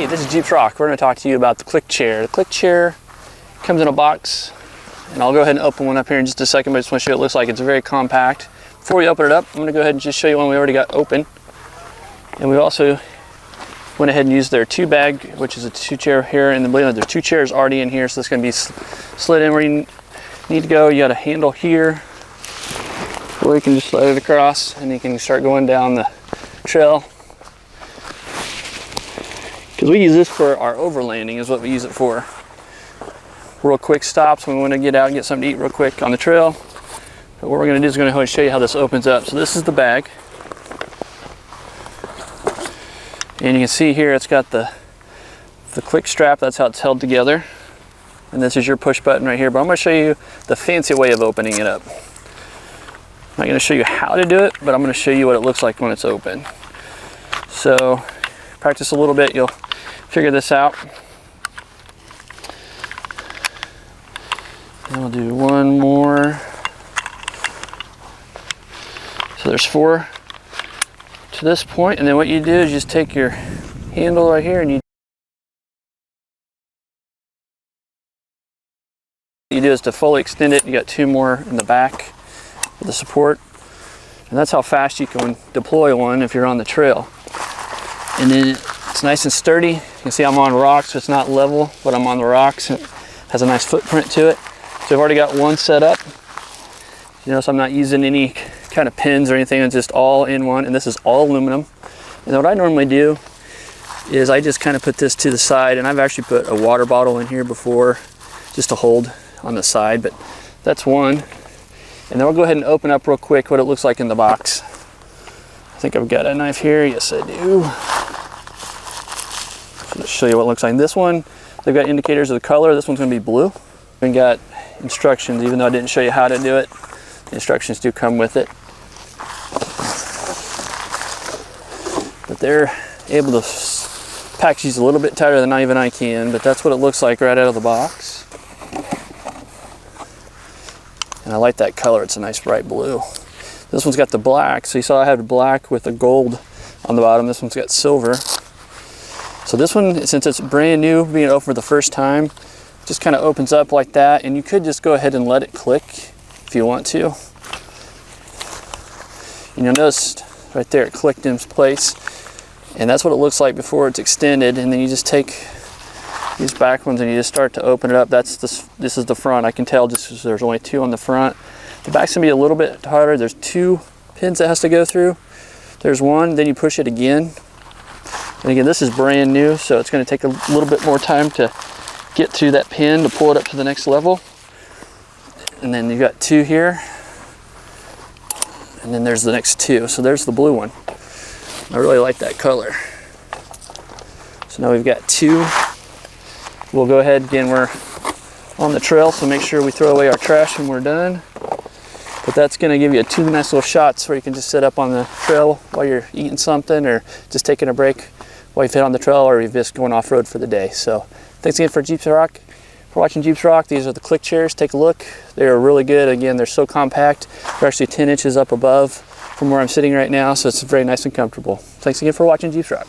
this is Jeeps Rock. We're going to talk to you about the Cliq Chair. The Cliq Chair comes in a box, and I'll go ahead and open one up here in just a second, but I just want to show you what it looks like. It's very compact. Before we open it up, I'm going to go ahead and just show you one we already got open. And we also went ahead and used their 2-bag, which is a 2-chair here, and there's 2 chairs already in here, so it's going to be slid in where you need to go. You got a handle here, or you can just slide it across, and you can start going down the trail. Because we use this for our overlanding, is what we use it for. Real quick stops when we want to get out and get something to eat real quick on the trail. But what we're going to do is going to show you how this opens up. So this is the bag. And you can see here it's got the Cliq strap. That's how it's held together. And this is your push button right here. But I'm going to show you the fancy way of opening it up. I'm not going to show you how to do it, but I'm going to show you what it looks like when it's open. So practice a little bit, you'll figure this out. And we'll do one more. So there's 4 to this point, and then what you do is just take your handle right here and you do is to fully extend it. You got 2 more in the back for the support, and that's how fast you can deploy one if you're on the trail. And then it's nice and sturdy. You can see I'm on rocks, so it's not level, but I'm on the rocks. It has a nice footprint to it. So I've already got one set up. You notice I'm not using any kind of pins or anything. It's just all in one, and this is all aluminum. And what I normally do is I just kind of put this to the side, and I've actually put a water bottle in here before just to hold on the side, but that's one. And then we'll go ahead and open up real quick what it looks like in the box. I think I've got a knife here. Yes, I do. So let's show you what it looks like. This one, they've got indicators of the color. This one's going to be blue. We got instructions, even though I didn't show you how to do it. The instructions do come with it. But they're able to pack these a little bit tighter than even I can, but that's what it looks like right out of the box. And I like that color. It's a nice bright blue. This one's got the black, so you saw I had black with the gold on the bottom. This one's got silver. So this one, since it's brand new, being opened for the first time, just kind of opens up like that, and you could just go ahead and let it click if you want to. And you'll notice right there it clicked in place, and that's what it looks like before it's extended. And then you just take these back ones and you just start to open it up. This is the front. I can tell just because there's only 2 on the front. The back's gonna be a little bit harder. There's 2 pins that has to go through. There's one, then you push it again. And again, this is brand new, so it's gonna take a little bit more time to get through that pin to pull it up to the next level. And then you've got 2 here. And then there's the next 2. So there's the blue one. I really like that color. So now we've got 2. We'll go ahead, again, we're on the trail, so make sure we throw away our trash when we're done. But that's gonna give you 2 nice little shots where you can just sit up on the trail while you're eating something, or just taking a break while you fit on the trail, or you're just going off-road for the day. So thanks again for Jeeps Rock. For watching Jeeps Rock. These are the Cliq Chairs. Take a look. They are really good. Again, they're so compact. They're actually 10 inches up above from where I'm sitting right now, so it's very nice and comfortable. Thanks again for watching Jeeps Rock.